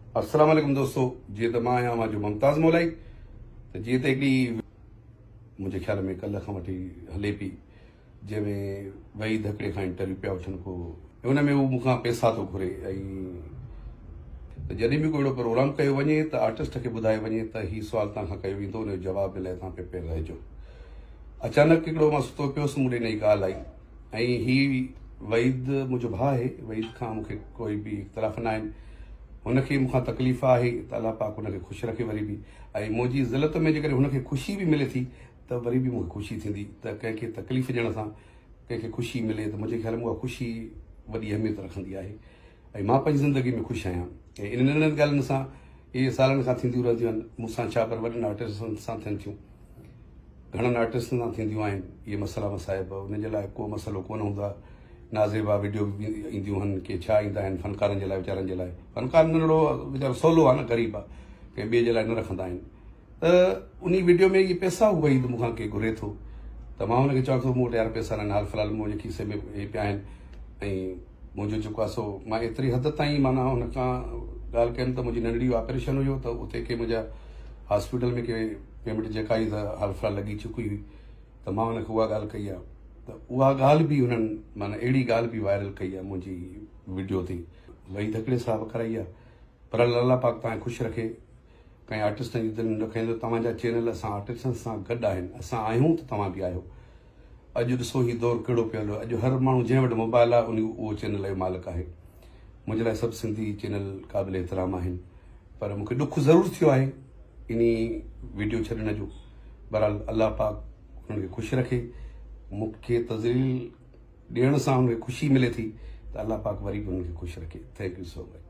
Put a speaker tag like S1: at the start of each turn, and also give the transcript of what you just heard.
S1: अस्सलाम वालेकुम दोस्तों, जी तो मां आहियां मुंहिंजो मुमताज़ मौलाई। तो जी तो हिकिड़ी मुंहिंजे ख्याल में कल्ह खां वठी हले पई, जंहिंमें वहीद हिकिड़े खां इंटरव्यू पिया वठनि को, हुन में उहो मूंखां पैसा थो घुरे। ऐं त जॾहिं बि कोई अहिड़ो प्रोग्राम कयो वञे त आर्टिस्ट खे ॿुधायो वञे त हीउ सुवालु तव्हां खां कयो वेंदो, हुनजो जवाब जे लाइ तव्हां प्रिपेयर रहिजो। अचानक हिकिड़ो मां सुतो पियोसि, मूं ॾे नई ॻाल्हि आई। ऐं हीउ वहीद मुंहिंजो भाउ आहे, वहीद खां मूंखे कोई बि इख़्तिलाफ़ न आहिनि। हुनखे मूंखां तकलीफ़ आहे त अलाह पाक हुनखे ख़ुशि रखे वरी बि। ऐं मुंहिंजी ज़िलत में जेकॾहिं हुनखे ख़ुशी बि मिले थी त वरी बि मूंखे ख़ुशी थींदी। त कंहिंखे तकलीफ़ ॾियण सां कंहिंखे ख़ुशी मिले त मुंहिंजे ख़्याल में उहा ख़ुशी वॾी अहमियत रखंदी आहे। ऐं मां पंहिंजी ज़िंदगी में ख़ुशि आहियां। ऐं इन नंढनि ॻाल्हियुनि सां इहे सालनि खां थींदियूं रहंदियूं आहिनि, मूंसां छा पर वॾनि आर्टिस्टनि सां थियनि थियूं, घणनि आर्टिस्टनि सां थींदियूं आहिनि इहे मसइला मसाइब। उन जे लाइ को मसइलो कोन हूंदो आहे। नाज़िबा वीडियो बि ईंदियूं आहिनि कि छा ईंदा आहिनि फ़नकारनि जे लाइ, वीचारनि जे लाइ। फ़नकार नंढड़ो वीचारो सवलो आहे न, ग़रीब आहे, कंहिं ॿिए जे लाइ न रखंदा आहिनि। त उन वीडियो में इहे पैसा वहीद मूंखां के घुरे थो त मां हुनखे चवां थो, मूं वटि यार पैसा न, हाल फ़िलहाल मुंहिंजे खीसे में इहे पिया आहिनि। ऐं मुंहिंजो जेको आहे सो मां एतिरी हद ताईं माना हुन खां ॻाल्हि कयमि त मुंहिंजी नंढड़ी ऑपरेशन हुयो त उते के मुंहिंजा हॉस्पिटल में के पेमेंट जेका ई त हाल फ़िलहाल लॻी चुकी हुई, त मां हुनखे उहा ॻाल्हि कई आहे। त उहा ॻाल्हि बि हुननि माना अहिड़ी ॻाल्हि बि वायरल कई आहे मुंहिंजी वीडियो ते। वहीद हिकिड़े साहब कराई आहे, पर अल्लाह पाक तव्हांखे ख़ुशि रखे, कंहिं आर्टिस्टनि जी दिलि न रखंदो। तव्हांजा चैनल असां आर्टिस्टनि सां गॾु आहिनि, असां आहियूं त तव्हां बि आहियो। अॼु ॾिसो हीउ दौरु कहिड़ो पियो हले। अॼु हर माण्हू जंहिं वटि मोबाइल आहे उहो चैनल जो मालिक आहे। मुंहिंजे लाइ सभु सिंधी चैनल क़ाबिल एतिराम आहिनि, पर मूंखे ॾुख ज़रूरु थियो आहे इन वीडियो छॾण जो। बहरहाल अल्लाह पाक हुननि खे ख़ुशि रखे। मूंखे तज़लील ॾियण सां हुनखे ख़ुशी मिले थी त अल्लाह पाक वरी बि हुनखे ख़ुशि रखे। Thank you so much.